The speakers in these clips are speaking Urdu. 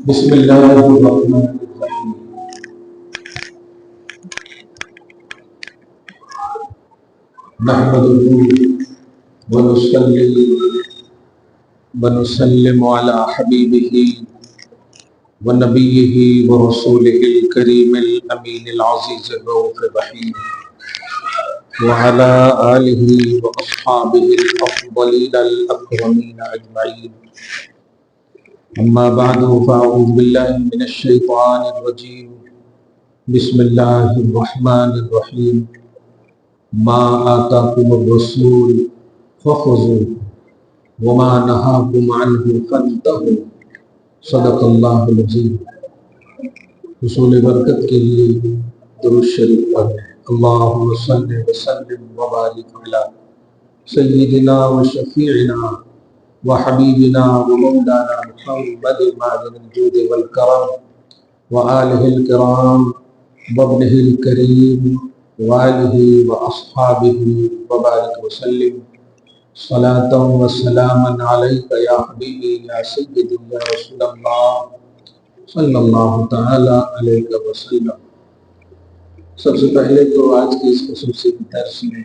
بسم اللہ الرحمن الرحیم نحمده ونصلي ونسلم على حبیبہ ونبیہ ورسولہ الکریم الامین العزیز الرؤوف الرحیم وعلى آلہ واصحابہ الافضلین الاکرمین اجمعین اما بعد فاعوذ باللہ من الشیطان الرجیم بسم اللہ الرحمن الرحیم ما آتاکم الرسول فخذوه وما نهاکم عنہ فانتہوا صدق اللہ العظیم۔ حصول برکت کے لیے درود شریف پڑھیں۔ اللہم صل وسلم وبارک علی سیدنا و شفیعنا وحبیبنا ومولانا محمد معدن الجود والکرم وآلہ الکرام وابنہ الکریم وآلہ واصحابہ وبارک وسلم صلاۃ و سلاما علیک یا حبیبی یا سیدی یا رسول اللہ صلی اللہ تعالی علیہ وسلم۔ سب سے پہلے تو آج کی اس خصوصی درس میں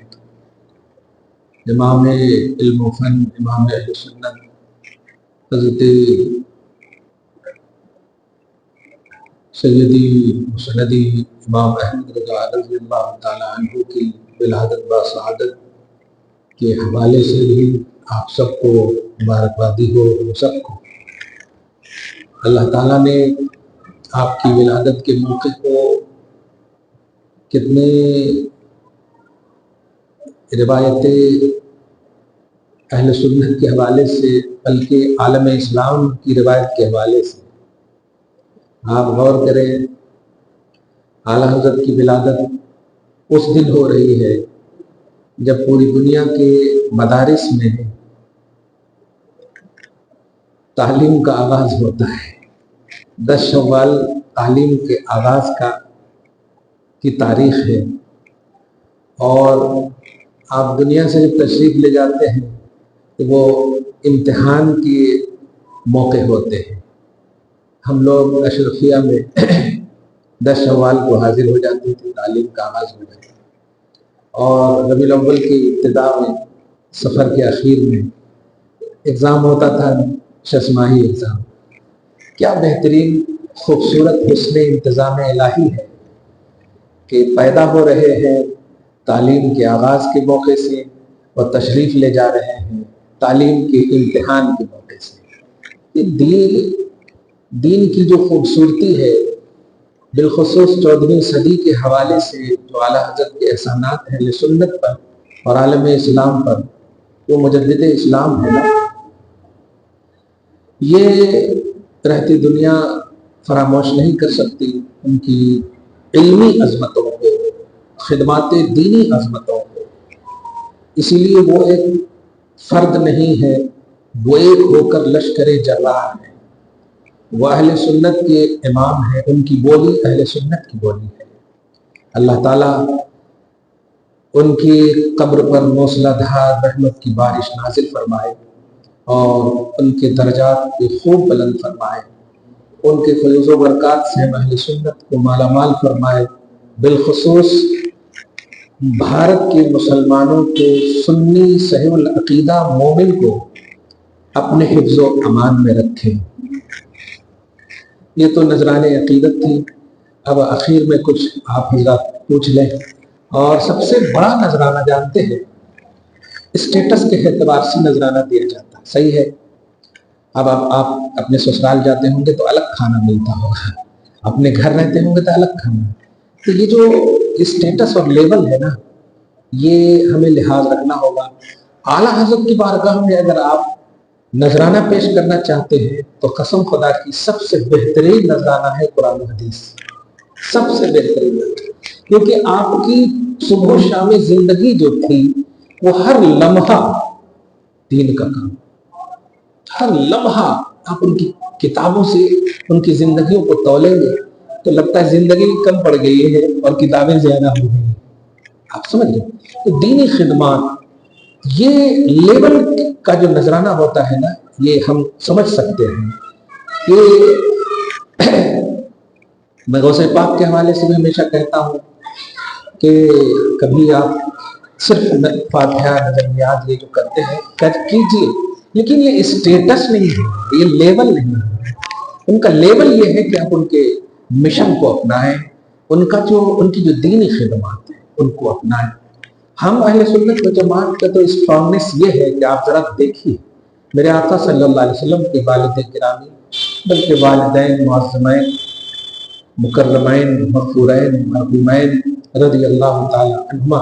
امام علم و فن، امام اہل سنت حضرت سیدی مسندی امام احمد رضا رضی اللہ تعالیٰ عنہ کی ولادت بسعادت کے حوالے سے بھی آپ سب کو مبارکبادی ہو۔ ہم سب کو اللہ تعالیٰ نے آپ کی ولادت کے موقع کو کتنے روایتیں اہل سنت کے حوالے سے، بلکہ عالم اسلام کی روایت کے حوالے سے آپ غور کریں۔ اعلیٰ حضرت کی ولادت اس دن ہو رہی ہے جب پوری دنیا کے مدارس میں تعلیم کا آغاز ہوتا ہے۔ 10 شوال تعلیم کے آغاز کی تاریخ ہے، اور آپ دنیا سے جب تشریف لے جاتے ہیں تو وہ امتحان کے موقع ہوتے ہیں۔ ہم لوگ اشرفیہ میں 10 شوال کو حاضر ہو جاتے تھے، تعلیم کا آغاز ہو جاتا ہے، اور ربیع الاول کی ابتدا میں سفر کے اخیر میں ایگزام ہوتا تھا، 6 ماہی ایگزام۔ کیا بہترین خوبصورت حسن انتظام الہی ہے کہ پیدا ہو رہے ہیں تعلیم کے آغاز کے موقع سے اور تشریف لے جا رہے ہیں تعلیم کے امتحان کے موقع سے۔ یہ دین کی جو خوبصورتی ہے، بالخصوص 14ویں صدی کے حوالے سے جو اعلیٰ حضرت کے احسانات ہیں سنت پر اور عالم اسلام پر، وہ مجدد اسلام ہے نا، یہ رہتی دنیا فراموش نہیں کر سکتی ان کی علمی عظمتوں کو، خدمات دینی عظمتوں کو۔ اسی لیے وہ ایک فرد نہیں ہے، وہ ایک ہو کر لشکر جرار ہے۔ وہ اہل سنت کے امام ہیں، ان کی بولی اہل سنت کی بولی ہے۔ اللہ تعالیٰ ان کی قبر پر موسلا دھار رحمت کی بارش نازل فرمائے اور ان کے درجات کو خوب بلند فرمائے، ان کے فیض و برکات سے ہم اہل سنت کو مالا مال فرمائے۔ بالخصوص بھارت کے مسلمانوں کے سنی صحیح العقیدہ مومن کو اپنے حفظ و امان میں رکھیں۔ یہ تو نذران عقیدت تھی، اب اخیر میں کچھ آپ حضرات پوچھ لیں۔ اور سب سے بڑا نذرانہ جانتے ہیں، اسٹیٹس کے اعتبار سے نذرانہ دیا جاتا ہے، صحیح ہے۔ اب آپ اپنے سسرال جاتے ہوں گے تو الگ کھانا ملتا ہوگا، اپنے گھر رہتے ہوں گے تو الگ کھانا۔ تو یہ جو اسٹیٹس اور لیول ہے نا، یہ ہمیں لحاظ رکھنا ہوگا۔ اعلیٰ حضرت کی بارگاہ میں اگر آپ نذرانہ پیش کرنا چاہتے ہیں تو قسم خدا کی سب سے بہترین نذرانہ ہے قرآن و حدیث، سب سے بہترین نذرانہ، کیونکہ آپ کی صبح و شام زندگی جو تھی وہ ہر لمحہ دین کا کام، ہر لمحہ آپ ان کی کتابوں سے ان کی زندگیوں کو تولیں گے تو لگتا ہے زندگی کم پڑ گئی ہے اور کتابیں زیادہ ہو گئی۔ آپ سمجھ گئے؟ تو دینی خدمات یہ لیول کا جو نذرانہ ہوتا ہے نا، یہ ہم سمجھ سکتے ہیں کہ میں غوث پاک کے حوالے سے بھی ہمیشہ کہتا ہوں کہ کبھی آپ صرف فاتحہ نظریات یہ جو کرتے ہیں کیجیے، لیکن یہ اسٹیٹس نہیں ہے، یہ لیول نہیں ہے۔ ان کا لیول یہ ہے کہ آپ ان کے مشن کو اپنائیں، ان کی جو دینی خدمات ہیں ان کو اپنائیں۔ ہم اہل سنت و جماعت کا تو اسٹرانگنس یہ ہے کہ آپ ذرا دیکھیے میرے آقا صلی اللہ علیہ وسلم کے والد گرامی، بلکہ والدین معظمین مکرمین مغفورین مرحومین رضی اللہ تعالی عنہما،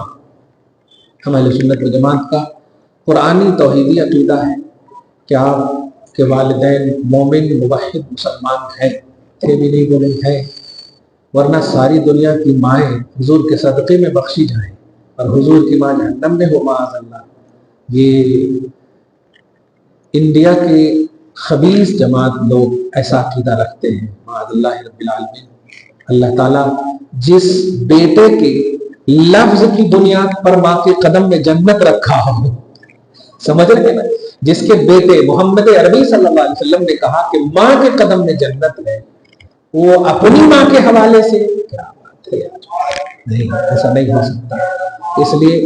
ہم اہل سنت و جماعت کا قرآنی توحیدی عقیدہ ہے کہ آپ کے والدین مومن موحد مسلمان ہیں، تھے بھی نہیں بولے ہیں، ورنہ ساری دنیا کی مائیں حضور کے صدقے میں بخشی جائیں اور حضور کی ماں جہنم میں ہو معاذ اللہ۔ یہ انڈیا کے خبیث جماعت لوگ ایسا عقیدہ رکھتے ہیں معاذ اللہ رب العالمین۔ اللہ تعالیٰ جس بیٹے کے لفظ کی بنیاد پر ماں کے قدم میں جنت رکھا ہو، سمجھ رہے ہیں نا، جس کے بیٹے محمد عربی صلی اللہ علیہ وسلم نے کہا کہ ماں کے قدم میں جنت ہے، وہ اپنی ماں کے حوالے سے، کیا بات ہے یار، نہیں، ایسا نہیں ہو سکتا۔ اس لیے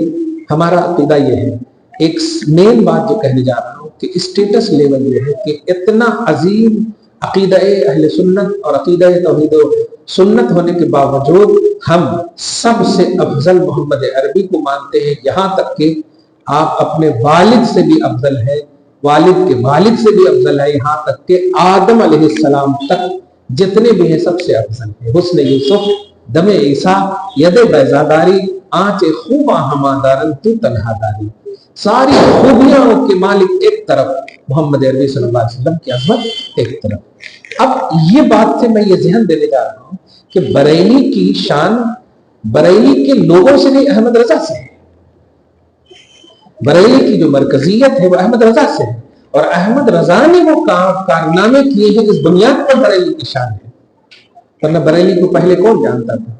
ہمارا عقیدہ یہ ہے، ایک مین بات جو کہنے جا رہا ہوں کہ اسٹیٹس لیول یہ ہے کہ اتنا عظیم عقیدہ اہل سنت اور عقیدہ توحید و سنت ہونے کے باوجود ہم سب سے افضل محمد عربی کو مانتے ہیں، یہاں تک کہ آپ اپنے والد سے بھی افضل ہے، والد کے والد سے بھی افضل ہے، یہاں تک کہ آدم علیہ السلام تک جتنے بھی ہیں سب سے افضل ہیں۔ حسن یوسف، دم عیسیٰ، ید بیضاداری، آنچ خوب ہمادارن تو تنہا داری، ساری خوبیاں کے مالک ایک طرف، محمد عربی صلی اللہ علیہ وسلم کی عظمت ایک طرف۔ اب یہ بات سے میں یہ ذہن دینے جا رہا ہوں کہ بریلی کی شان بریلی کے لوگوں سے نہیں، احمد رضا سے ہے۔ بریلی کی جو مرکزیت ہے وہ احمد رضا سے ہے، اور احمد رضا نے وہ کارنامے کیے ہیں جس بنیاد پر بریلی کی شان ہے، ورنہ بریلی کو پہلے کون جانتا تھا؟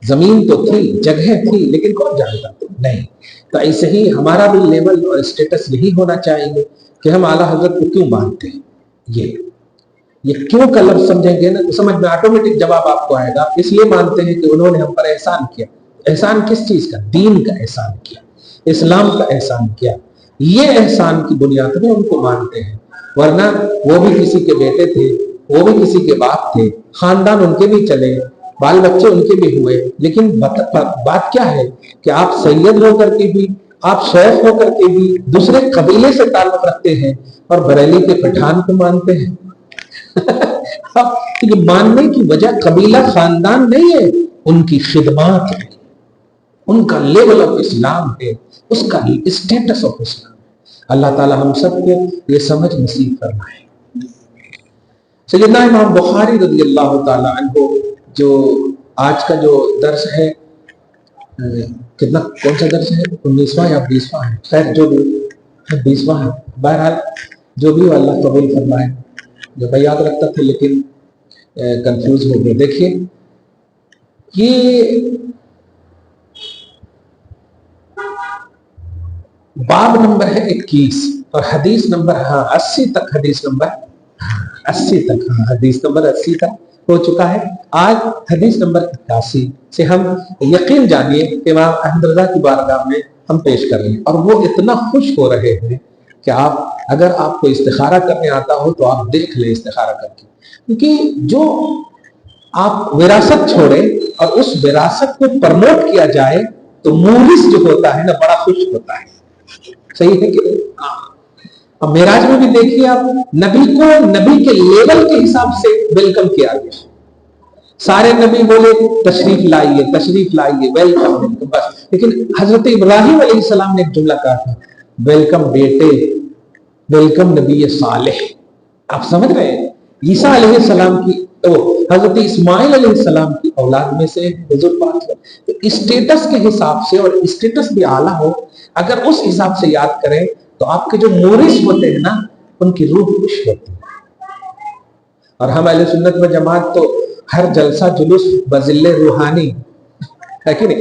زمین تو تھی، جگہ تھی، لیکن کون جانتا تھا؟ نہیں۔ تو ایسے ہی ہمارا بھی لیول اور اسٹیٹس یہی ہونا چاہیے کہ ہم اعلیٰ حضرت کو کیوں مانتے ہیں۔ یہ کیوں کا لفظ سمجھیں گے نا تو سمجھ میں آٹومیٹک جواب آپ کو آئے گا۔ اس لیے مانتے ہیں کہ انہوں نے ہم پر احسان کیا۔ احسان کس چیز کا؟ دین کا احسان کیا، اسلام کا احسان کیا۔ یہ احسان کی بنیاد میں ان کو مانتے ہیں، ورنہ وہ بھی کسی کے بیٹے تھے، وہ بھی کسی کے باپ تھے، خاندان ان کے بھی چلے، بال بچے ان کے بھی ہوئے، لیکن بات کیا ہے کہ آپ سید ہو کر کے بھی، آپ شیخ ہو کر کے بھی دوسرے قبیلے سے تعلق رکھتے ہیں اور بریلی کے پٹھان کو مانتے ہیں۔ یہ ماننے کی وجہ قبیلہ خاندان نہیں ہے، ان کی خدمات ہے، ان کا لیول آف اسلام ہے، اس کا اسٹیٹس آف اسلام ہے۔ اللہ تعالی ہم سب کو یہ سمجھ نصیب فرمائے۔ سیدنا امام بخاری رضی اللہ تعالی عنہ، جو آج کا جو درس ہے، کتنا کون سا درس ہے؟ 19واں یا 20واں ہے؟ خیر جو بھی 20واں ہے، بہرحال جو بھی اللہ قبول فرمائے۔ جو میں یاد رکھتا تھا لیکن کنفیوز ہو گئے۔ دیکھیے یہ باب نمبر ہے 21 اور حدیث نمبر 80 تک، حدیث نمبر 80 تک، حدیث نمبر 80 تک ہو چکا ہے۔ آج حدیث نمبر 81 سے ہم یقین جانیے کہ امام احمد رضا کی بارگاہ میں ہم پیش کر رہے ہیں، اور وہ اتنا خوش ہو رہے ہیں کہ اگر آپ کو استخارہ کرنے آتا ہو تو آپ دیکھ لیں استخارہ کر کے، کیونکہ جو آپ وراثت چھوڑیں اور اس وراثت کو پرموٹ کیا جائے تو مورث جو ہوتا ہے نا بڑا خوش ہوتا ہے۔ صحیح ہے کہ اب معراج میں بھی دیکھیے آپ، نبی کو نبی کے لیول کے حساب سے ویلکم کیا گیا۔ سارے نبی بولے تشریف لائیے تشریف لائیے، ویلکم ویلکم بس، لیکن حضرت ابراہیم علیہ السلام نے ایک جملہ کہا تھا، ویلکم بیٹے، ویلکم نبی صالح۔ آپ سمجھ رہے ہیں؟ عیسیٰ علیہ السلام کی، حضرت اسماعیل علیہ السلام کی اولاد میں سے حضور پاک ہے۔ تو اسٹیٹس کے حساب سے، اور اسٹیٹس بھی اعلیٰ ہو، اگر اس حساب سے یاد کریں تو آپ کے جو مورث ہوتے ہیں نا ان کی روح خوش ہوتی ہے۔ اور ہم اہل سنت و جماعت تو ہر جلسہ جلوس بذل روحانی ہے کہ نہیں؟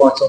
500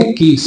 21,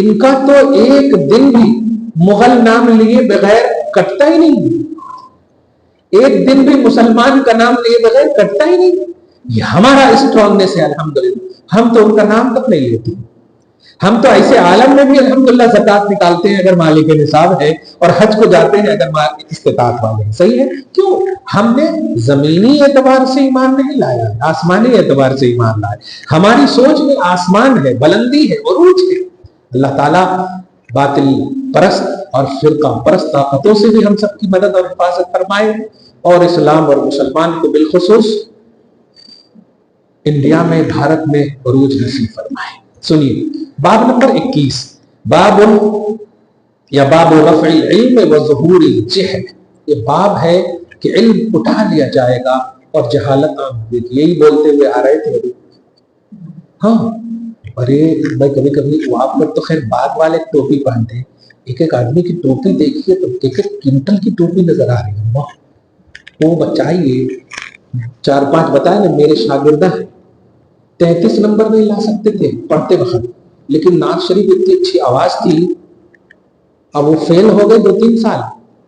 ان کا تو ایک دن بھی مغل نام لیے بغیر کٹتا ہی نہیں، ایک دن بھی مسلمان کا نام لیے بغیر کٹتا ہی نہیں. یہ ہمارا اسٹرانگنیس ہے الحمدللہ. ہم تو ان کا نام تک نہیں لیتے. ہم تو ایسے عالم میں بھی الحمدللہ زکات نکالتے ہیں اگر مالک نصاب ہے، اور حج کو جاتے ہیں اگر مالک استطاعت والے ہیں. صحیح ہے. کیوں؟ ہم نے زمینی اعتبار سے ایمان نہیں لایا، آسمانی اعتبار سے ایمان لایا. ہماری سوچ میں آسمان ہے، بلندی ہے، عروج ہے. اللہ تعالیٰ باطل پرست اور فرقہ پرست طاقتوں سے بھی ہم سب کی مدد اور حفاظت فرمائے، اور اسلام اور مسلمان کو بالخصوص انڈیا میں، بھارت میں عروج نصیب فرمائے. سنیے باب نمبر 21، باب یا باب رفع العلم و ظہور الجہل. یہ باب ہے کہ علم اٹھا لیا جائے گا اور جہالت عام ہوگی. یہی بولتے ہوئے آ رہے تھے. ہاں، اور یہ میں کبھی کبھی آپ لوگ تو خیر باغ والے ٹوپی پہنتے ہیں، ایک ایک آدمی کی ٹوپی دیکھیے تو ایک ایک کنٹل کی ٹوپی نظر آ رہی ہے. وہ بچائیے 4-5 بتائے نا میرے شاگردہ ہیں، 33 نمبر نہیں لا سکتے تھے پڑھتے وقت، لیکن نعت شریف اتنی اچھی آواز تھی. اب وہ فیل ہو گئے 2-3 سال،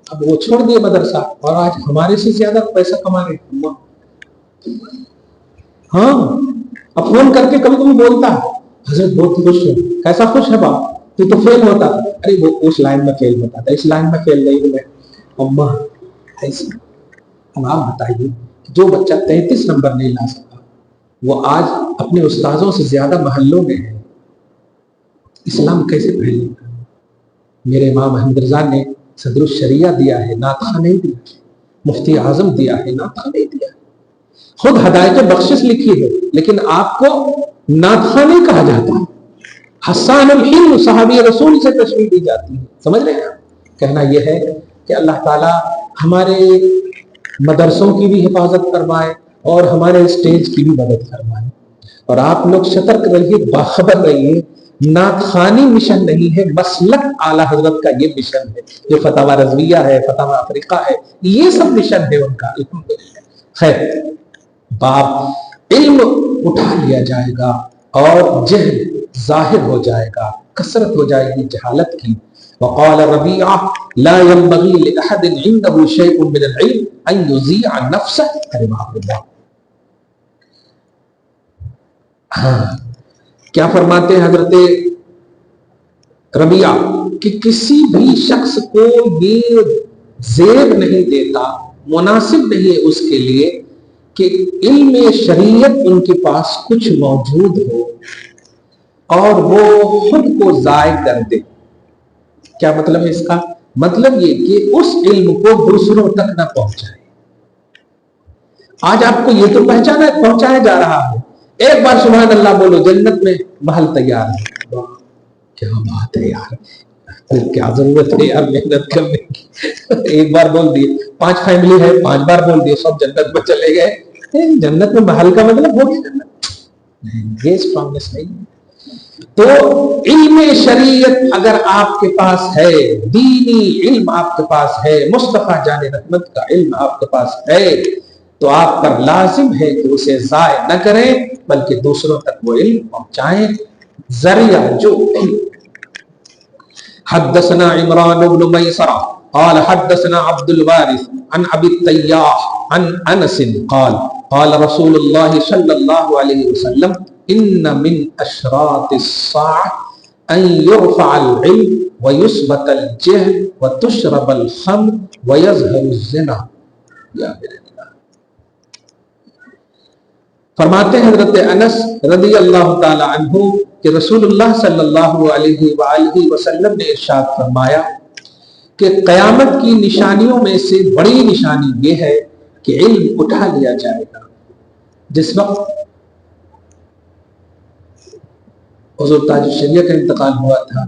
اب وہ چھوڑ دیے مدرسہ، اور آج ہمارے سے زیادہ پیسہ کما رہے ہیں. ہاں، اب فون کر کے کبھی کبھی بولتا ہے حضرت بہت خوش ہے. کیسا خوش ہے باپ؟ تو فیل ہوتا. ارے وہ اس لائن میں فیل ہوتا تھا، اس لائن میں فیل نہیں ہوا. اماں ایسی. اب آپ بتائیے جو بچہ 33 نمبر نہیں لا سکا وہ آج اپنے استاذوں سے زیادہ محلوں میں ہے. اسلام کیسے پھیلے گا؟ میرے امام احمد رضا نے صدر الشریعہ دیا ہے، نعت خواں نہیں دیا. مفتی اعظم دیا ہے، نعت خواں نہیں دیا. خود ہدایت بخشش لکھی ہے، لیکن آپ کو نعت خواں نہیں کہا جاتا. حسان الحلم صحابی رسول سے تشریح دی جاتی ہے. سمجھ رہے ہیں؟ کہنا یہ ہے کہ اللہ تعالیٰ ہمارے مدرسوں کی بھی حفاظت فرمائے اور ہمارے اسٹیج کی بھی مدد فرمائے. اور آپ لوگ سترک رہیے، باخبر رہیے. نعت خوانی مشن نہیں ہے، مسلک اعلیٰ حضرت کا یہ مشن ہے. جو فتاوی رضویہ ہے، فتاوی افریقہ ہے، یہ سب مشن ہے ان کا. خیر، باب علم اٹھا لیا جائے گا اور جہل ظاہر ہو جائے گا، کثرت ہو جائے گی جہالت کی. وقال ربیعہ لا ينبغي لأحد عنده شيء من العلم ان يذيع نفسه. کیا فرماتے ہیں حضرت ربیعہ کہ کسی بھی شخص کو یہ زیب نہیں دیتا، مناسب نہیں ہے اس کے لیے کہ علم شریعت ان کے پاس کچھ موجود ہو اور وہ خود کو ضائع کر دے. کیا مطلب ہے اس کا؟ مطلب یہ کہ اس علم کو دوسروں تک نہ پہنچائے. آج آپ کو یہ تو پہنچایا جا رہا ہے. ایک بار سبحان اللہ بولو، جنت میں محل تیار ہے. کیا بات ہے یار، کیا ضرورت ہے یار محنت کرنے کی. ایک بار بول دیے، 5 فیملی ہے، 5 بار بول دیے، سب جنت میں چلے گئے. جنت میں محل کا مطلب ہو گیا جنت. یہ اسٹرانگنیس نہیں ہے. تو علم شریعت اگر آپ کے پاس ہے، دینی علم آپ کے پاس ہے، مصطفیٰ جان رحمت کا علم آپ کے پاس ہے، تو آپ پر لازم ہے کہ اسے ضائع نہ کریں بلکہ دوسروں تک وہ علم پہنچائیں. ذریعہ جو حدثنا عمران بن میسرہ قال حدثنا عبد الوارث عن ابی التیاح عن انس قال قال رسول اللہ صلی اللہ علیہ وسلم ان من اشراط الساعة ان يرفع العلم ويثبت الجهل وتشرب الخمر ويظهر الزنا. یا فرماتے ہیں حضرت انس رضی اللہ تعالی عنہ کہ رسول اللہ صلی اللہ علیہ وآلہ وسلم نے ارشاد فرمایا کہ قیامت کی نشانیوں میں سے بڑی نشانی یہ ہے کہ علم اٹھا لیا جائے گا. جس وقت حضور تاج الشریعہ کا انتقال ہوا تھا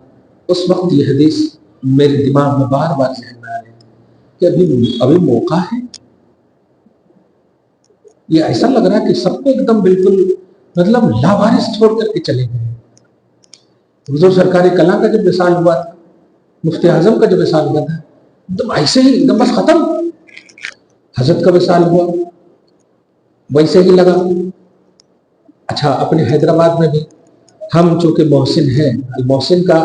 اس وقت یہ حدیث میرے دماغ میں بار بار ذہن میں آ رہی کہ ابھی موقع ہے. یہ ایسا لگ رہا ہے کہ سب کو ایک دم بالکل مطلب لاوارث چھوڑ کر کے چلے گئے. حضور سرکار کلاں کا جب وصال ہوا تھا، مفتی اعظم کا جب وصال ہوا تھا، ایک دم ایسے ہی ایک دم بس ختم. حضرت کا وصال ہوا ویسے ہی لگا. اچھا، اپنے حیدرآباد میں بھی ہم چونکہ محسن ہیں، المحسن کا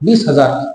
20,000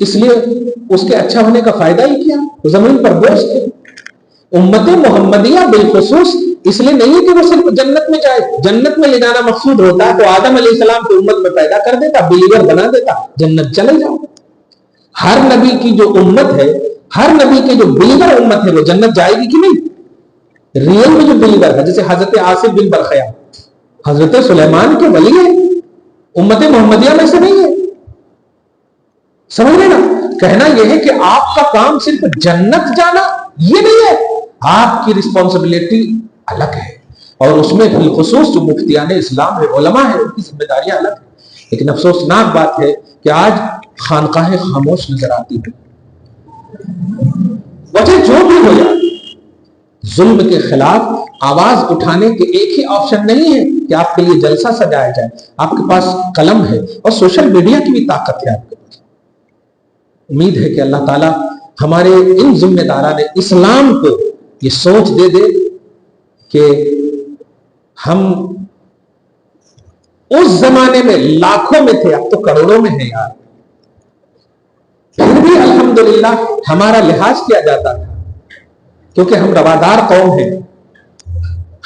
اس لیے اس کے اچھا ہونے کا فائدہ ہی کیا؟ وہ زمین پر بوجھ تھے. امت محمدیہ بالخصوص اس لیے نہیں کہ وہ صرف جنت میں جائے. جنت میں لے جانا مقصود ہوتا تو آدم علیہ السلام کو امت میں پیدا کر دیتا, بلیور بنا دیتا, جنت چلے جاؤ. ہر نبی کی جو امت ہے, ہر نبی کے جو بلیور امت ہے, وہ جنت جائے گی کہ نہیں؟ ریئل میں جو بلیور ہے, جیسے حضرت آصف بن برخیا حضرت سلیمان کے ولی ہے, امت محمدیہ میں سے نہیں ہے. سمجھ رہے نا؟ کہنا یہ ہے کہ آپ کا کام صرف جنت جانا یہ نہیں ہے, آپ کی رسپانسبلٹی الگ ہے, اور اس میں بالخصوص جو مفتیان اسلام ہے, علماء ہے, ان کی ذمہ داریاں الگ ہیں. لیکن افسوسناک بات ہے کہ آج خانقاہ خاموش نظر آتی ہے. وجہ جو بھی ہو جائے, ظلم کے خلاف آواز اٹھانے کے ایک ہی آپشن نہیں ہے کہ آپ کے لیے جلسہ سجایا جائے. آپ کے پاس قلم ہے اور سوشل میڈیا کی بھی طاقت ہے آپ کے پاس. امید ہے کہ اللہ تعالیٰ ہمارے ان ذمہ داران اسلام کو یہ سوچ دے دے کہ ہم اس زمانے میں لاکھوں میں تھے, اب تو کروڑوں میں ہیں یار. پھر بھی الحمدللہ ہمارا لحاظ کیا جاتا تھا, کیونکہ ہم روادار قوم ہیں.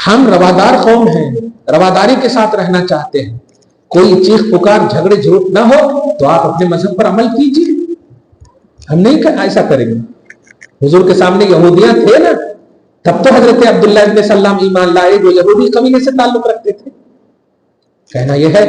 ہم روادار قوم ہیں, رواداری کے ساتھ رہنا چاہتے ہیں. کوئی چیخ پکار جھگڑے جھوٹ نہ ہو تو آپ اپنے مذہب پر عمل کیجیے. ہم نہیں ایسا کریں گے. حضور کے سامنے یہودیاں تھے نا, تب تو حضرت عبداللہ ابن سلام ایمان لائے جو یہودی قبیلے سے تعلق رکھتے تھے. کہنا یہ ہے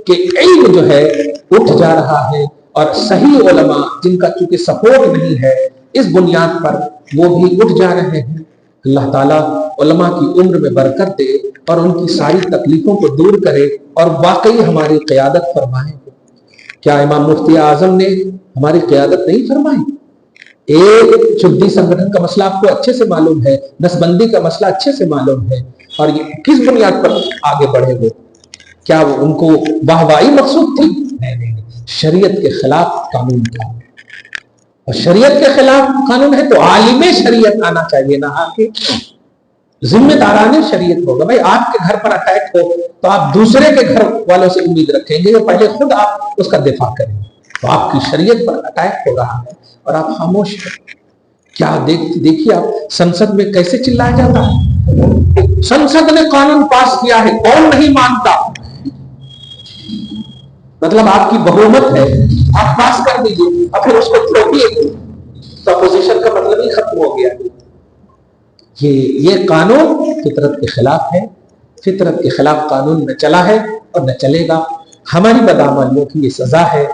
کہ علم جو ہے اٹھ جا رہا ہے, اور صحیح علماء جن کا چونکہ سپورٹ نہیں ہے اس بنیاد پر وہ بھی اٹھ جا رہے ہیں. اللہ تعالیٰ علماء کی عمر میں برکت دے اور ان کی ساری تکلیفوں کو دور کرے اور واقعی ہماری قیادت فرمائے. کیا امام مفتی اعظم نے ہماری قیادت نہیں فرمائی؟ ایک شدی سنگٹھن کا مسئلہ آپ کو اچھے سے معلوم ہے, نسبندی کا مسئلہ اچھے سے معلوم ہے, اور یہ کس بنیاد پر آگے بڑھے ہوئے؟ کیا وہ ان کو واہوائی مقصود تھی؟ نہیں, شریعت کے خلاف قانون تھا, اور شریعت کے خلاف قانون ہے تو عالم شریعت آنا چاہیے, نہ آ کے ذمہ داران شریعت ہوگا. بھائی آپ کے گھر پر اٹیک ہو تو آپ دوسرے کے گھر والوں سے امید رکھیں گے, پہلے خود آپ اس کا دفاع کریں گے. تو آپ کی شریعت پر اٹیک ہو رہا ہے اور آپ خاموش ہیں. کیا دیکھیے آپ سنسد میں کیسے چلایا جاتا ہے. سنسد نے قانون پاس کیا ہے, کون نہیں مانتا؟ مطلب آپ کی بہومت ہے, آپ پاس کر دیجیے اور پھر اس کو تھوپیے تو اپوزیشن کا مطلب ہی ختم ہو گیا. یہ قانون فطرت کے خلاف ہے, فطرت کے خلاف قانون نہ چلا ہے اور نہ چلے گا. ہماری بدعملیوں کی یہ سزا ہے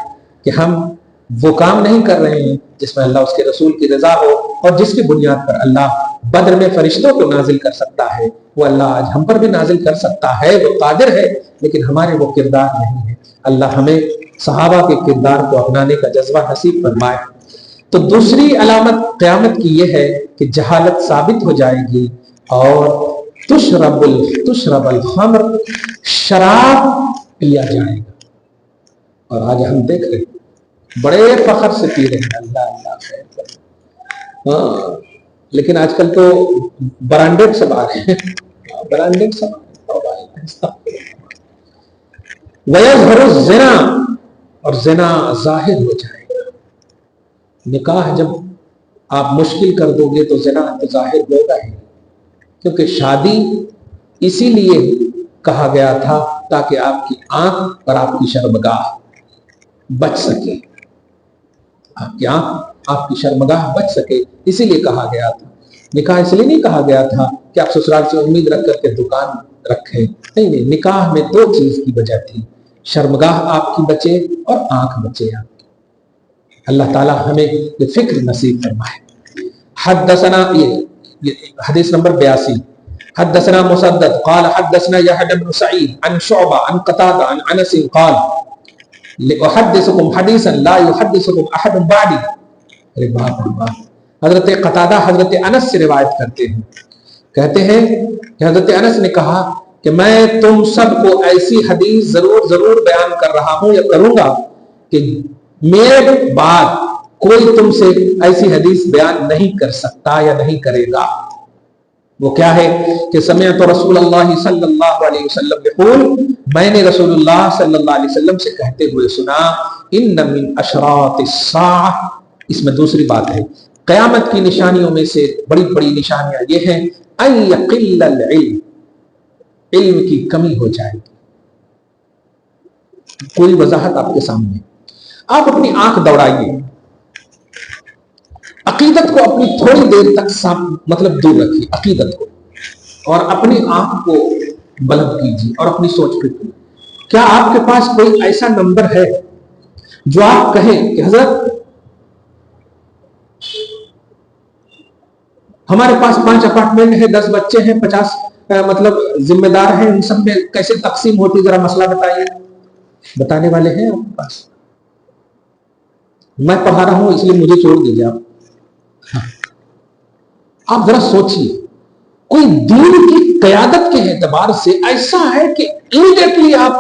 کہ ہم وہ کام نہیں کر رہے ہیں جس میں اللہ اس کے رسول کی رضا ہو, اور جس کی بنیاد پر اللہ بدر میں فرشتوں کو نازل کر سکتا ہے وہ اللہ آج ہم پر بھی نازل کر سکتا ہے. وہ قادر ہے, لیکن ہمارے وہ کردار نہیں ہے. اللہ ہمیں صحابہ کے کردار کو اپنانے کا جذبہ نصیب فرمائے. تو دوسری علامت قیامت کی یہ ہے کہ جہالت ثابت ہو جائے گی اور تشرب الخمر, شراب پیا جائے گا. اور آج ہم دیکھ رہے ہیں بڑے فخر سے پی رہے ہیں, اللہ اللہ خیر. ہاں, لیکن آج کل تو برانڈیڈ سب آ رہے ہیں, برانڈیڈ سب وَيَظْهَرُ الزِّنَا, اور زنا ظاہر ہو جائے گا. نکاح جب آپ مشکل کر دو گے تو زنا تو ظاہر ہوگا ہی, کیونکہ شادی اسی لیے کہا گیا تھا تاکہ آپ کی آنکھ اور آپ کی شرمگاہ بچ سکے. آپ کی آنکھ, آپ کی شرمگاہ بچ سکے, اسی لیے کہا گیا تھا. نکاح اس لیے نہیں کہا گیا تھا کہ آپ سسرال سے امید رکھ کر کے دکان رکھیں. نہیں, نکاح میں دو چیز کی وجہ تھی, شرمگاہ آپ کی بچے اور آنکھ بچے آپ کی. اللہ تعالیٰ ہمیں یہ فکر نصیب فرمائے. حدثنا, یہ حدیث نمبر 82, حدثنا مسدد قال حدثنا يحيى بن سعيد عن شعبة عن قتادة عن انس قال لأحدثكم حديثا لا يحدثكم احد بعدي. ارے باپ رے باپ, حضرت قتادہ حضرت انس سے روایت کرتے ہیں, کہتے ہیں کہ حضرت انس نے کہا کہ میں تم سب کو ایسی حدیث ضرور بیان کر رہا ہوں یا کروں گا کہ میرے بعد کوئی تم سے ایسی حدیث بیان نہیں کر سکتا یا نہیں کرے گا. وہ کیا ہے کہ سمعت رسول اللہ صلی اللہ علیہ وسلم یقول، میں نے رسول اللہ صلی اللہ علیہ وسلم سے کہتے ہوئے سنا، ان من اشراط الساعہ، اس میں دوسری بات ہے، قیامت کی نشانیوں میں سے بڑی بڑی نشانیاں یہ ہیں، ان یقل العلم، علم کی کمی ہو جائے گی۔ کوئی وضاحت آپ کے سامنے، آپ اپنی آنکھ دوڑائیے، عقیدت کو اپنی تھوڑی دیر تک مطلب دور رکھیے عقیدت کو، اور اپنی آنکھ کو بلند کیجیے اور اپنی سوچ فکر، کیا آپ کے پاس کوئی ایسا نمبر ہے جو آپ کہیں کہ حضرت ہمارے پاس 5 اپارٹمنٹ ہے، 10 بچے ہیں، 50 مطلب ذمہ دار ہیں، ان سب میں کیسے تقسیم ہوتی، ذرا مسئلہ بتائیے؟ بتانے والے ہیں آپ کے پاس؟ میں پڑھا رہا ہوں اس لیے مجھے چھوڑ دیجیے آپ ذرا سوچیے، کوئی دین کی قیادت کے اعتبار سے ایسا ہے کہ امیڈیٹلی آپ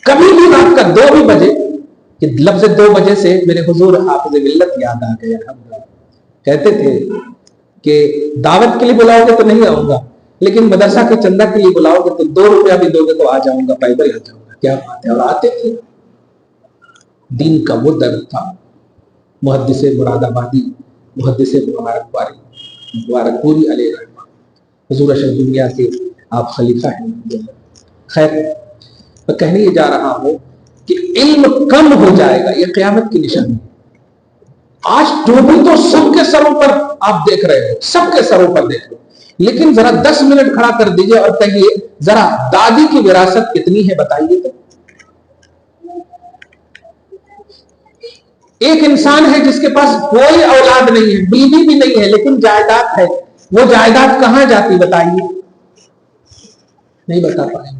کبھی بھی رات کا 2 بھی بجے، کہ لفظ 2 بجے سے میرے حضور حافظ ملت یاد آ گئے، کہتے تھے کہ دعوت کے لیے بلاؤ گے تو نہیں آؤں گا، لیکن مدرسہ کے چندہ کے لیے بلاؤ گے تو 2 روپیہ بھی دو گے تو آ جاؤں گا، پیدل آ جاؤں گا۔ کیا بات ہے! اور آتے تھے۔ دین کا وہ درد تھا۔ محدث مراد آبادی، محدث مبارک پوری علیہ رحمہ، حضور اشرف دنیا کے آپ خلیفہ ہیں۔ خیر، میں کہنے یہ جا رہا ہوں کہ علم کم ہو جائے گا، یہ قیامت کی نشانی۔ آج ٹوپی تو سب کے سروں پر آپ دیکھ رہے ہو، سب کے سروں پر دیکھ رہے ہو، لیکن ذرا 10 منٹ کھڑا کر دیجئے اور کہیے ذرا دادی کی وراثت کتنی ہے بتائیے تو۔ ایک انسان ہے جس کے پاس کوئی اولاد نہیں ہے، بیوی بھی نہیں ہے، لیکن جائیداد ہے، وہ جائیداد کہاں جاتی بتائیے؟ نہیں بتا پائیں۔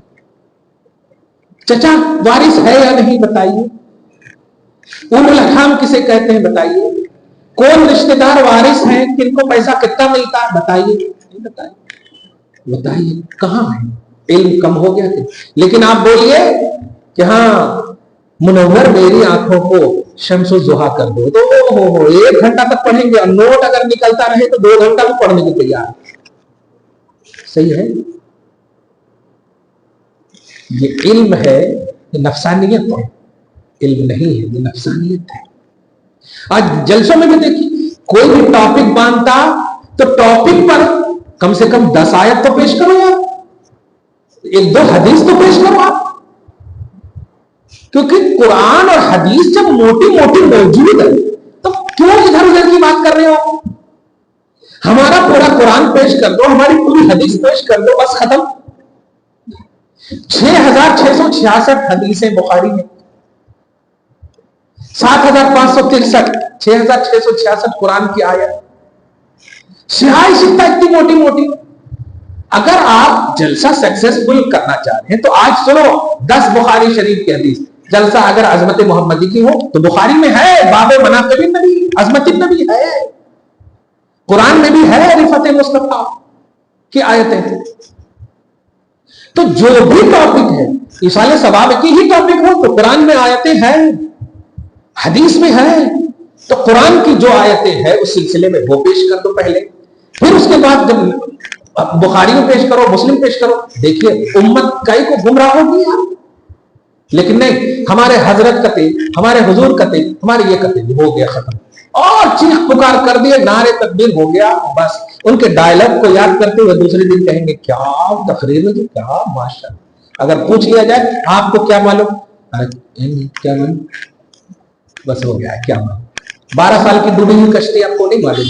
چچا وارث ہے یا نہیں بتائیے؟ ام الحکام کسے کہتے ہیں بتائیے؟ کون رشتہ دار وارث ہیں، کن کو پیسہ کتنا ملتا ہے بتائیے؟ نہیں بتائیے کہاں ہے؟ علم کم ہو گیا تھا۔ لیکن آپ بولیے کہ ہاں منور میری آنکھوں کو شمس و ضحیٰ کر دو، تو 1 گھنٹہ تک پڑھیں گے، اور نوٹ اگر نکلتا رہے تو 2 گھنٹہ بھی پڑھنے کو تیار۔ صحیح ہے؟ یہ علم ہے، یہ نفسانیت ہے، علم نہیں ہے، یہ نفسانیت ہے۔ آج جلسوں میں بھی دیکھیے، کوئی بھی ٹاپک باندھتا تو ٹاپک پر کم سے کم 10 آیت تو پیش کرو آپ، 1-2 حدیث تو پیش کرو آپ، کیونکہ قرآن اور حدیث جب موٹی موٹی موجود ہے تو کیوں ادھر ادھر کی بات کر رہے ہو؟ ہمارا پورا قرآن پیش کر دو، ہماری پوری حدیث پیش کر دو، بس ختم۔ 6666 حدیثیں بخاری میں، 7563 6666 قرآن کی آیت، سیاہ سکتا اتنی موٹی موٹی۔ اگر آپ جلسہ سکسیسفل کرنا چاہ رہے ہیں تو آج سنو 10 بخاری شریف کی حدیث۔ جلسہ اگر عظمت محمدی کی ہو تو بخاری میں ہے باب مناقب النبی، عظمت النبی ہے، قرآن میں بھی ہے رفعت مصطفیٰ کی آیتیں تھیں۔ تو جو بھی ٹاپک ہے، ایصال ثواب کی ہی ٹاپک ہو تو قرآن میں آیتیں ہیں، حدیث میں ہے، تو قرآن کی جو آیتیں ہیں اس سلسلے میں وہ پیش کر دو پہلے، پھر اس کے بعد جب بخاری میں پیش کرو، مسلم پیش کرو۔ دیکھیے امت کئی کو گمراہ ہوگی آپ، لیکن نہیں، ہمارے حضرت کتے، ہمارے حضور کتے، ہمارے یہ کتے، ہو گیا ختم، اور چیخ پکار کر دیے، نعرے تکبیر ہو گیا بس۔ ان کے ڈائلاگ کو یاد کرتے ہوئے دوسرے دن کہیں گے کیا تقریر میں، کیا ماشاء۔ اگر پوچھ لیا جائے آپ کو کیا معلوم، کیا معلوم، بس ہو گیا ہے، کیا معلوم۔ 12 سال کی ڈوبی ہوئی کشتی آپ کو نہیں معلوم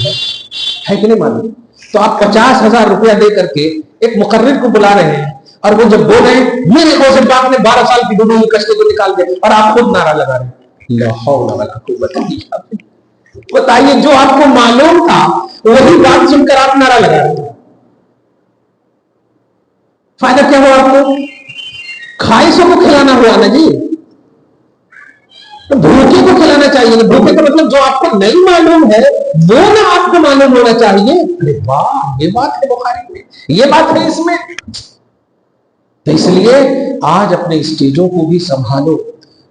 ہے کہ نہیں معلوم؟ تو آپ 50,000 روپیہ دے کر کے ایک مقرر کو بلا رہے ہیں، اور وہ جب بول رہے ہیں میرے غوث پاک نے 12 سال کی ڈوبی ہوئی کشتی کو نکال دیا، اور آپ خود نعرہ لگا رہے ہیں لا حول ولا قوت الا باللہ۔ بتائیے جو آپ کو معلوم تھا وہی بات سن کر آپ نعرہ لگا رہے ہیں، فائدہ کیا ہوا آپ کو؟ خواہشوں کو کھلانا ہوا نا جی، تو بھوکے کو کھلانا چاہیے نا۔ بھوکے کا مطلب جو آپ کو نہیں معلوم ہے وہ نہ آپ کو معلوم ہونا چاہیے۔ ارے واہ، یہ بات ہے بخاری میں، یہ بات ہے اس میں۔ تو اس لیے آج اپنے اسٹیجوں کو بھی سنبھالو،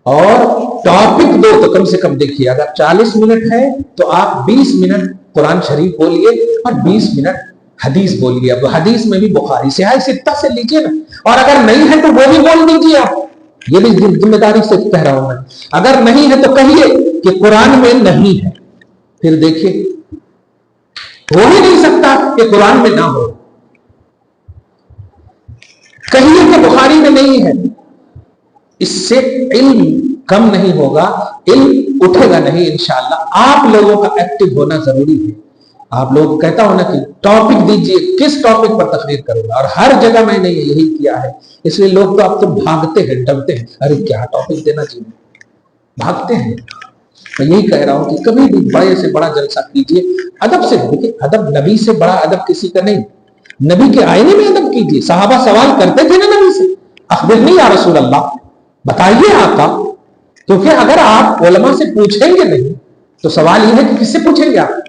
اور ٹاپک دو تو کم سے کم دیکھیے، اگر 40 منٹ ہے تو آپ 20 منٹ قرآن شریف بولیے اور 20 منٹ حدیث بولیے. اب حدیث میں بھی بخاری صحیح ستہ سے لیجیے نا, اور اگر نہیں ہے تو وہ بھی بول دیجیے آپ. یہ بھی ذمہ داری سے کہہ رہا ہوں میں. اگر نہیں ہے تو کہیے کہ قرآن میں نہیں ہے, پھر دیکھیے ہو ہی نہیں سکتا کہ قرآن میں نہ ہو. کہیے کہ بخاری میں نہیں ہے, اس سے علم کم نہیں ہوگا, علم اٹھے گا نہیں انشاءاللہ. آپ لوگوں کا ایکٹیو ہونا ضروری ہے. آپ لوگوں کو کہتا ہوں نا کہ ٹاپک دیجئے, کس ٹاپک پر تقریر کروں گا, اور ہر جگہ میں نے یہی کیا ہے. اس لیے لوگ تو اب تو بھاگتے ہیں, ڈرتے ہیں, ارے کیا ٹاپک دینا چاہیے, بھاگتے ہیں. میں یہی کہہ رہا ہوں کہ کبھی بھی بڑے سے بڑا جلسہ کیجئے ادب سے. دیکھیے ادب, نبی سے بڑا ادب کسی کا نہیں. نبی کے آئینے میں ادب کیجئے. صحابہ سوال کرتے تھے نا نبی سے, اخبرنی یا رسول اللہ, بتائیے آقا. کیونکہ اگر آپ علماء سے پوچھیں گے نہیں تو سوال یہ ہے کہ کس سے پوچھیں گے آپ.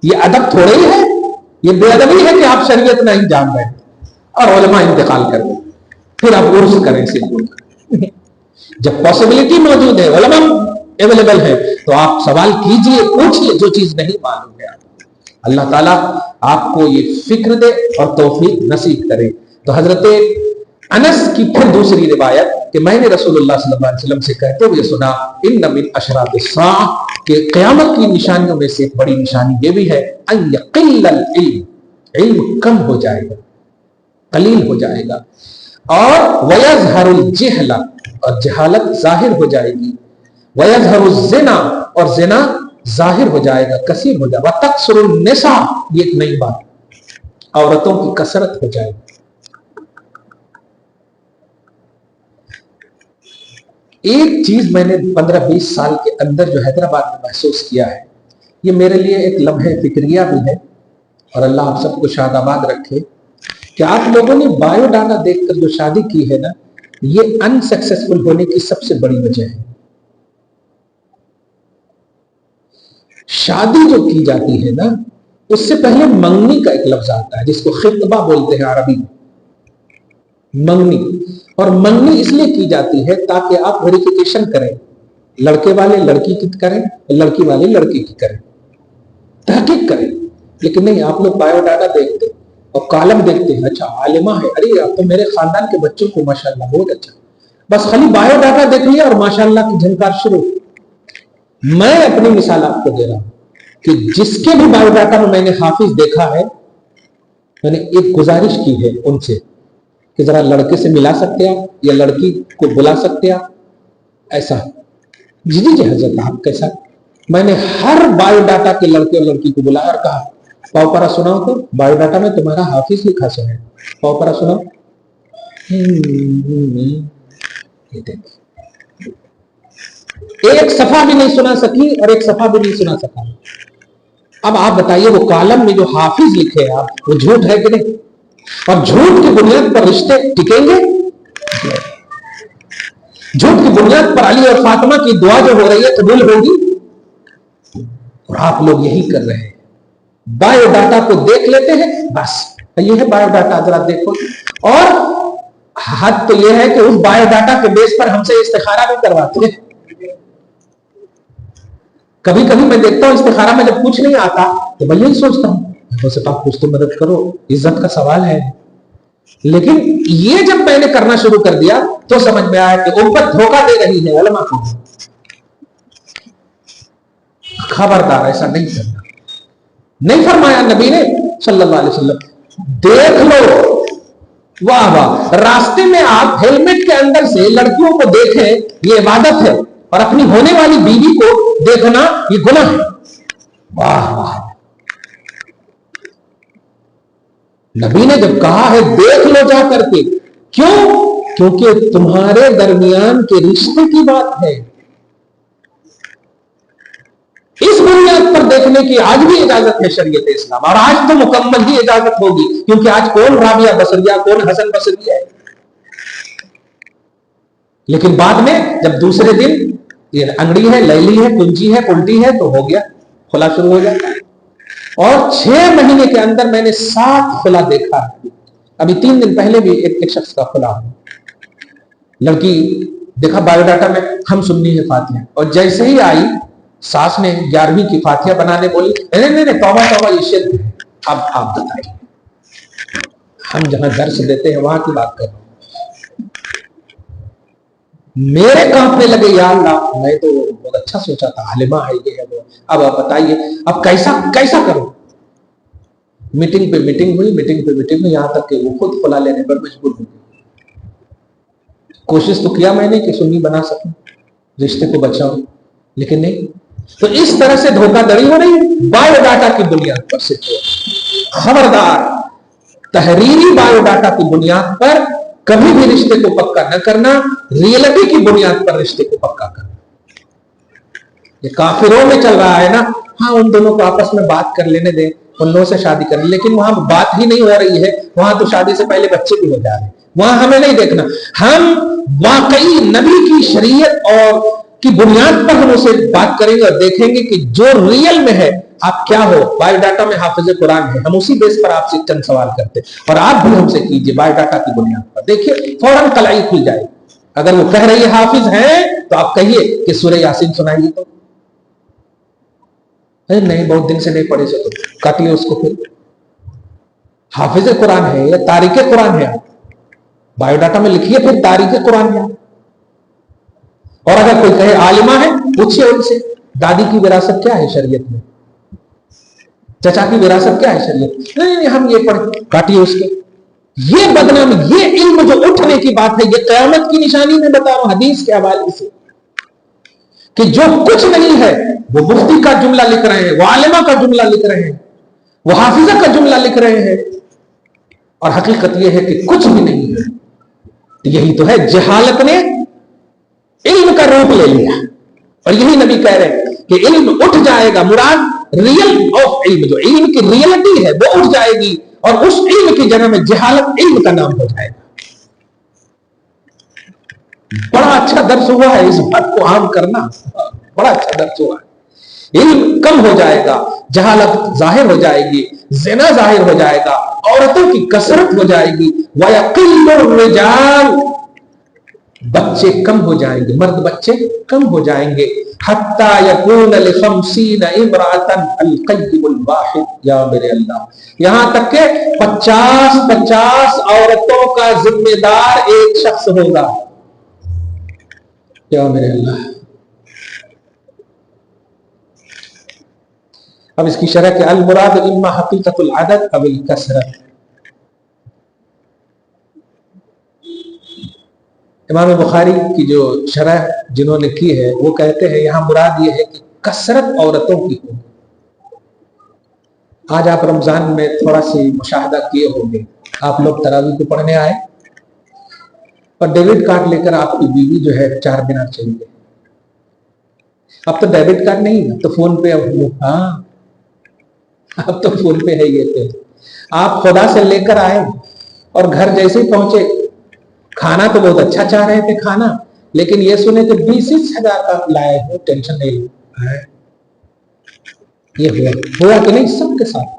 یہ ادب تھوڑے ہی ہے, یہ بے ادبی ہے کہ آپ شریعت نہیں جان رہے اور علماء انتقال کر دیں, پھر آپ عرض کریں صرف. جب پاسبلٹی موجود ہے, علماء اویلیبل ہے, تو آپ سوال کیجئے, پوچھئے جو چیز نہیں معلوم ہے. اللہ تعالیٰ آپ کو یہ فکر دے اور توفیق نصیب کرے. تو حضرت انس کی پھر دوسری روایت کہ میں نے رسول اللہ صلی اللہ علیہ وسلم سے کہتے ہوئے سنا, ان من اشراط الساعہ, کہ قیامت کی نشانیوں میں سے ایک بڑی نشانی یہ بھی ہے, ان یقل العلم, علم کم ہو جائے گا, قلیل ہو جائے گا, اور ویظہر الجہل, اور جہالت ظاہر ہو جائے گی, ویظہر الزنا, اور زنا ظاہر ہو جائے گا, کثیر ہو جائے گا, وتکثر النساء, یہ ایک نئی بات, عورتوں کی کثرت ہو جائے گی. ایک چیز میں نے 15-20 سال کے اندر جو حیدرآباد میں محسوس کیا ہے, یہ میرے لیے ایک لمحہ فکریہ بھی ہے, اور اللہ آپ سب کو شاد آباد رکھے, کہ آپ لوگوں نے بایو ڈاٹا دیکھ کر جو شادی کی ہے نا, یہ ان سکسیسفل ہونے کی سب سے بڑی وجہ ہے. شادی جو کی جاتی ہے نا, اس سے پہلے منگنی کا ایک لفظ آتا ہے جس کو خطبہ بولتے ہیں عربی میں, منگنی. اور منگنی اس لیے کی جاتی ہے تاکہ آپ ویریفیکیشن کریں, لڑکے والے لڑکی کی کریں, لڑکی والے لڑکی کی کریں, تحقیق کریں. لیکن نہیں, آپ لوگ بایو ڈاٹا دیکھتے اور کالم دیکھتے ہیں, اچھا عالمہ ہے, ارے اب تو میرے خاندان کے بچوں کو ماشاءاللہ بہت اچھا, بس خالی بایو ڈاٹا دیکھ لیا اور ماشاءاللہ کی جھنکار شروع. میں اپنی مثال آپ کو دے رہا ہوں کہ جس کے بھی بایو ڈاٹا میں نے حافظ دیکھا ہے, میں نے ایک گزارش کی ہے ان سے کہ ذرا لڑکے سے ملا سکتے آپ, یا لڑکی کو بلا سکتے آپ, ایسا. جی جی جی حضرت آپ کیسا. میں نے ہر بایو ڈاٹا کے لڑکے اور لڑکی کو بلایا اور کہا, پاؤ پرا سناؤ تو, بایو ڈاٹا میں تمہارا حافظ لکھا سو ہے, پاؤ پرا سناؤ. ایک صفحہ بھی نہیں سنا سکی اور ایک صفحہ بھی نہیں سنا سکا. اب آپ بتائیے وہ کالم میں جو حافظ لکھے آپ, وہ جھوٹ ہے کہ نہیں؟ اور جھوٹ کی بنیاد پر رشتے ٹکیں گے؟ جھوٹ کی بنیاد پر علی اور فاطمہ کی دعا جو ہو رہی ہے قبول ہوگی؟ اور آپ لوگ یہی کر رہے ہیں, بایو ڈاٹا کو دیکھ لیتے ہیں, بس یہ ہے بایو ڈاٹا, ذرا دیکھو. اور حد تو یہ ہے کہ اس بایو ڈاٹا کے بیس پر ہم سے استخارہ بھی کرواتے ہیں. کبھی کبھی میں دیکھتا ہوں استخارہ میں جب کچھ نہیں آتا تو میں یہی سوچتا ہوں, کچھ تو مدد کرو, عزت کا سوال ہے. لیکن یہ جب میں نے کرنا شروع کر دیا تو سمجھ میں آیا کہ امت دھوکہ دے رہی ہے علماء کو. خبردار, ایسا نہیں کرنا. نہیں فرمایا نبی نے صلی اللہ علیہ وسلم, دیکھ لو, واہ واہ, راستے میں آپ ہیلمٹ کے اندر سے لڑکیوں کو دیکھیں, یہ عبادت ہے, اور اپنی ہونے والی بیوی کو دیکھنا یہ گناہ ہے. واہ واہ. نبی نے جب کہا ہے دیکھ لو جا کر کے, کیوں؟ کیونکہ تمہارے درمیان کے رشتے کی بات ہے. اس بنیاد پر دیکھنے کی آج بھی اجازت ہے شریعت اسلام, اور آج تو مکمل ہی اجازت ہوگی, کیونکہ آج کون رابعہ بصریہ, کون حسن بصری ہے. لیکن بعد میں جب دوسرے دن یہ انگڑی ہے, لیلی ہے, کنجی ہے, الٹی ہے, تو ہو گیا, کھلا شروع ہو جاتا ہے. اور 6 مہینے کے اندر میں نے 7 خلا دیکھا. ابھی 3 دن پہلے بھی ایک شخص کا خلا, لڑکی دیکھا بایو ڈاٹا میں ہم سننی ہے فاتحہ, اور جیسے ہی آئی ساس نے 11ویں کی فاتحہ بنانے بولی, نہیں توبہ توبہ, یہ شرک ہے. اب آپ بتائیے, ہم جہاں درس دیتے ہیں وہاں کی بات کر رہے ہیں. میرے کانپنے لگے یا اللہ, میں تو بہت اچھا سوچا تھا, عالمہ ہے یہ ہے وہ, اب آپ بتائیے اب کیسا کروں. میٹنگ پہ میٹنگ ہوئی, میٹنگ پہ میٹنگ ہوئی, یہاں تک کہ وہ خود فلا لینے پر مجبور ہو گئی. کوشش تو کیا میں نے کہ سنی بنا سکوں, رشتے کو بچاؤں, لیکن نہیں. تو اس طرح سے دھوکہ دڑی ہو رہی ہے بایو ڈاٹا کی بنیاد پر. سے خبردار, تحریری بایو ڈاٹا کی بنیاد پر کبھی بھی رشتے کو پکا نہ کرنا, ریئلٹی کی بنیاد پر رشتے کو پکا کرنا. یہ کافروں میں چل رہا ہے نا, ہاں ان دونوں کو آپس میں بات کر لینے دیں, ان لوگوں سے شادی کر لیں, لیکن وہاں بات ہی نہیں ہو رہی ہے, وہاں تو شادی سے پہلے بچے بھی ہو جا رہے ہیں. وہاں ہمیں نہیں دیکھنا, ہم واقعی نبی کی شریعت اور کی بنیاد پر ہم اسے بات کریں گے اور دیکھیں گے کہ جو ریئل میں ہے آپ کیا ہو. بایو ڈاٹا میں حافظ قرآن ہے, ہم اسی بیس پر آپ سے چند سوال کرتے ہیں, اور آپ بھی ہم سے کیجئے بایو ڈاٹا کی بنیاد پر. دیکھیے فوراً کلائی کھل جائے. اگر وہ کہہ رہی ہے حافظ ہیں تو آپ کہیے کہ سورہ یاسین سنائیے. تو نہیں, بہت دن سے نہیں پڑھے سے, تو کاٹیے اس کو. پھر حافظ قرآن ہے یا تارک قرآن ہے, بایو ڈاٹا میں لکھیے پھر تارک قرآن ہے. اور اگر کوئی کہے عالمہ ہے, پوچھئے ان سے دادی کی وراثت کیا ہے شریعت میں, چچا کی وراثت کیا ہے شریعت. نہیں ہم یہ پڑھ, کاٹیے اس کے. یہ بدنامی, یہ علم جو اٹھنے کی بات ہے, یہ قیامت کی نشانی میں بتا رہا ہوں حدیث کے حوالے سے, کہ جو کچھ نہیں ہے وہ مفتی کا جملہ لکھ رہے ہیں, وہ عالمہ کا جملہ لکھ رہے ہیں, وہ حافظہ کا جملہ لکھ رہے ہیں, اور حقیقت یہ ہے کہ کچھ بھی نہیں ہے. یہی تو ہے, جہالت نے علم کا روپ لے لیا, اور یہی نبی کہہ رہے ہیں کہ علم اٹھ جائے گا. مراد ریئل آف علم, جو علم کی ریئلٹی ہے وہ اٹھ جائے گی, اور اس علم کی جگہ میں جہالت علم کا نام ہو جائے گا. بڑا اچھا درس ہوا ہے اس بات کو عام کرنا, بڑا اچھا درس ہوا ہے. علم کم ہو جائے گا, جہالت ظاہر ہو جائے گی, زنا ظاہر ہو جائے گا, عورتوں کی کثرت ہو جائے گی, وَيَقِلُّ الرِّجَالُ, بچے کم ہو جائیں گے, مرد بچے کم ہو جائیں گے. حَتَّى يَكُونَ لِخَمْسِينَ إِمْرَأَةً الْقَيِّمُ الْوَاحِدُ, یا میرے اللہ, یہاں تک کہ 50 عورتوں کا ذمہ دار ایک شخص ہوگا. یا میرے اللہ. اب اس کی شرح کہ المراد اما حقیقت العدد او الکثرت. امام بخاری کی جو شرح جنہوں نے کی ہے وہ کہتے ہیں یہاں مراد یہ ہے کہ کثرت عورتوں کی ہو. آج آپ رمضان میں تھوڑا سی مشاہدہ کیے ہوں گے, آپ لوگ تراویح کو پڑھنے آئے اور ڈیبٹ کارڈ لے کر آپ کی بیوی جو ہے 4 دینار چاہیے. اب تو ڈیبٹ کارڈ نہیں, اب تو فون پے. ہاں اب تو فون پے ہے. یہ پہ آپ خدا سے لے کر آئے اور گھر جیسے ہی پہنچے, کھانا تو بہت اچھا چاہ رہے تھے کھانا, لیکن یہ سنے کہ 20,000 کا لائے ہو, ٹینشن نہیں لو. یہ ہوا کہ نہیں سب کے ساتھ.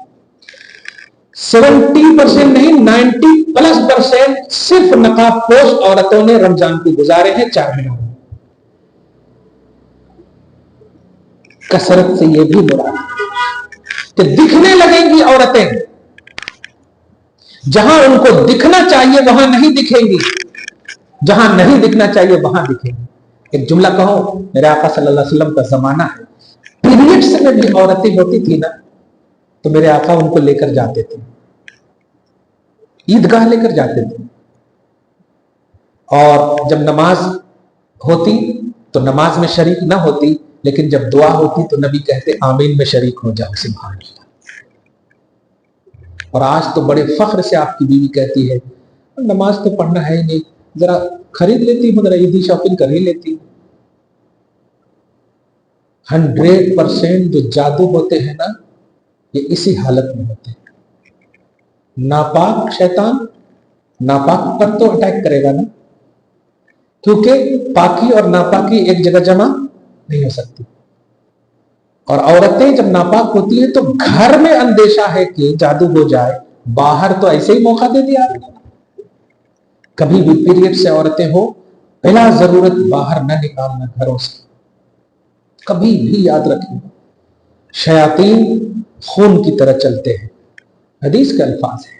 70% نہیں 90+% صرف نقاب پوش عورتوں نے رمضان کو گزارے ہیں 4 مہینوں میں. کثرت سے یہ بھی مراد کہ دکھنے لگیں گی عورتیں, جہاں ان کو دکھنا چاہیے وہاں نہیں دکھیں گی, جہاں نہیں دکھنا چاہیے وہاں دکھیں گی. ایک جملہ کہو, میرے آقا صلی اللہ علیہ وسلم کا زمانہ ہے, پیریڈ سے بھی عورتیں ہوتی تھی نا تو میرے آقا ان کو لے کر جاتے تھے, عیدگاہ لے کر جاتے تھے, اور جب نماز ہوتی تو نماز میں شریک نہ ہوتی, لیکن جب دعا ہوتی تو نبی کہتے آمین میں شریک ہو جاؤ. سبحان اللہ. اور آج تو بڑے فخر سے آپ کی بیوی کہتی ہے نماز تو پڑھنا ہے ہی نہیں, ذرا خرید لیتی ہوں, ذرا عیدی شاپنگ کر ہی لیتی ہوں. 100% جو جادو ہوتے ہیں نا یہ اسی حالت میں ہوتے ہیں. ناپاک شیطان ناپاک پر تو اٹیک کرے گا نا, کیونکہ پاکی اور ناپاکی ایک جگہ جمع نہیں ہو سکتی. اور عورتیں جب ناپاک ہوتی ہیں تو گھر میں اندیشہ ہے کہ جادو ہو جائے, باہر تو ایسے ہی موقع دے دیا. کبھی بھی پیریڈ سے عورتیں ہو بلا ضرورت باہر نہ نکالنا گھروں سے, کبھی بھی یاد رکھیں. شیاطین خون کی طرح چلتے ہیں, حدیث کے الفاظ ہیں.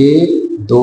1 2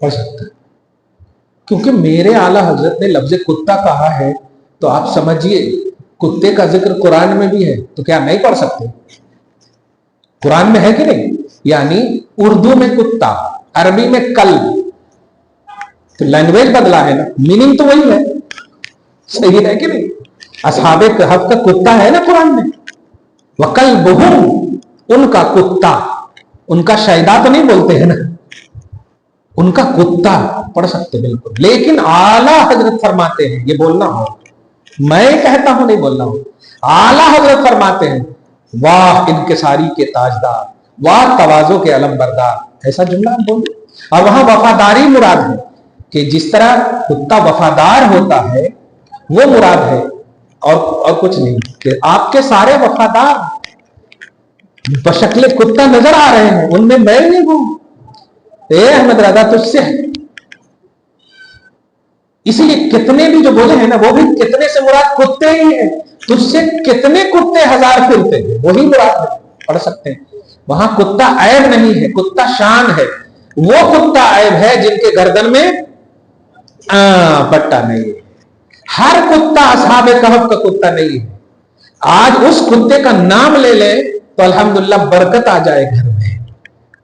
پڑھ سکتا ہے، کیونکہ میرے اعلیٰ حضرت نے لفظ کتا کہا ہے تو آپ سمجھیے کتے کا ذکر قرآن میں بھی ہے، تو کیا نہیں پڑھ سکتے؟ قرآن میں ہے کہ نہیں؟ یعنی اردو میں کتا، عربی میں کلب، تو لینگویج بدلا ہے نا، میننگ تو وہی ہے، صحیح ہے کہ نہیں؟ اصحاب کہف کا کتا ہے نا قرآن میں، وَقَلْبُهُمْ، ان کا کتا، ان کا شیدا تو نہیں بولتے ہیں نا، ان کا کتا پڑھ سکتے بالکل، لیکن اعلیٰ حضرت فرماتے ہیں، یہ بولنا ہو، میں کہتا ہوں نہیں بولنا ہو، اعلیٰ حضرت فرماتے ہیں واہ انکساری کے تاجدار، واہ تواضع کے علم بردار، ایسا جملہ ہم بولیں، اور وہاں وفاداری مراد ہے، کہ جس طرح کتا وفادار ہوتا ہے وہ مراد ہے، اور کچھ نہیں، کہ آپ کے سارے وفادار بشکل کتا نظر آ رہے ہیں، ان میں میں نہیں ہوں، اے احمد رضا تجھ سے، اسی لیے کتنے بھی جو بولے ہیں نا، وہ بھی کتنے سے مراد کتے ہی ہیں، تجھ سے کتنے کتے ہزار پھرتے ہیں، وہی مراد ہے، پڑھ سکتے ہیں، وہاں کتا عیب نہیں ہے، کتا شان ہے، وہ کتا عیب ہے جن کے گردن میں پٹا نہیں ہے، ہر کتا اصحاب کہف کا کتا نہیں ہے، آج اس کتے کا نام لے لیں تو الحمدللہ برکت آ جائے گھر میں،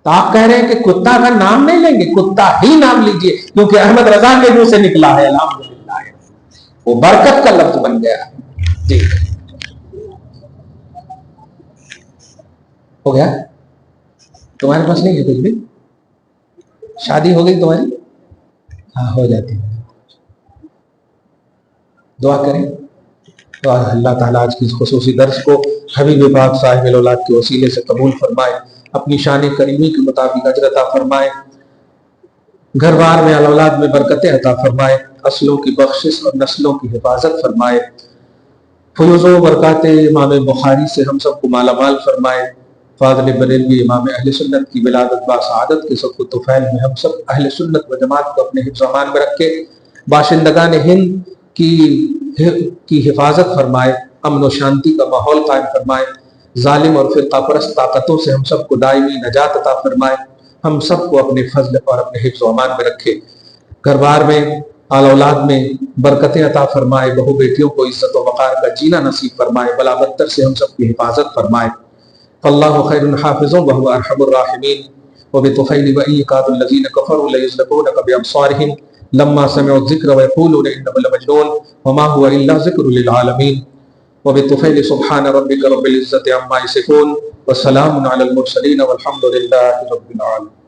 تو آپ کہہ رہے ہیں کہ کتا کا نام نہیں لیں گے، کتا ہی نام لیجئے، کیونکہ احمد رضا کے منہ سے نکلا ہے، الحمدللہ وہ برکت کا لفظ بن گیا۔ جی ہو گیا؟ تمہارے پاس نہیں ہے کچھ بھی؟ شادی ہو گئی تمہاری؟ ہاں ہو جاتی ہے، دعا کریں تو اللہ تعالیٰ آج کی خصوصی درس کو حبیب پاک صاحب الاولاد کے وسیلے سے قبول فرمائے، اپنی شان کریمی کے مطابق اجر عطا فرمائے، گھر بار میں اولاد میں برکتیں عطا فرمائے، اصلوں کی بخشش اور نسلوں کی حفاظت فرمائے، فیوز و برکات امام بخاری سے ہم سب کو مالا مال فرمائے، فاضل بریلوی امام اہل سنت کی ولادت با سعادت کے سب کو طفیل میں ہم سب اہل سنت و جماعت کو اپنے حفظ و امان میں رکھے، باشندگان ہند کی حفاظت فرمائے، امن و شانتی کا ماحول قائم فرمائے، ظالم اور فرقہ پرست طاقتوں سے ہم سب کو دائمی نجات عطا فرمائے، ہم سب کو اپنے فضل اور اپنے حفظ و امان میں رکھے، گھر بار میں آل اولاد میں برکتیں عطا فرمائے، بہو بیٹیوں کو عزت و وقار کا جینا نصیب فرمائے، بلا بدتر سے ہم سب کی حفاظت فرمائے، اللہ خیر حافظ وهو ارحم الراحمین، وبطفیل وإیقاظ الذین کفروا لیزلقونک بأبصارهم لما سمعوا الذکر ویقولون انه لمجنون وما هو الا ذکر للعالمین، وبطفیل سبحان ربک رب العزة عما یصفون وسلام علی المرسلین والحمد للہ رب العالمین۔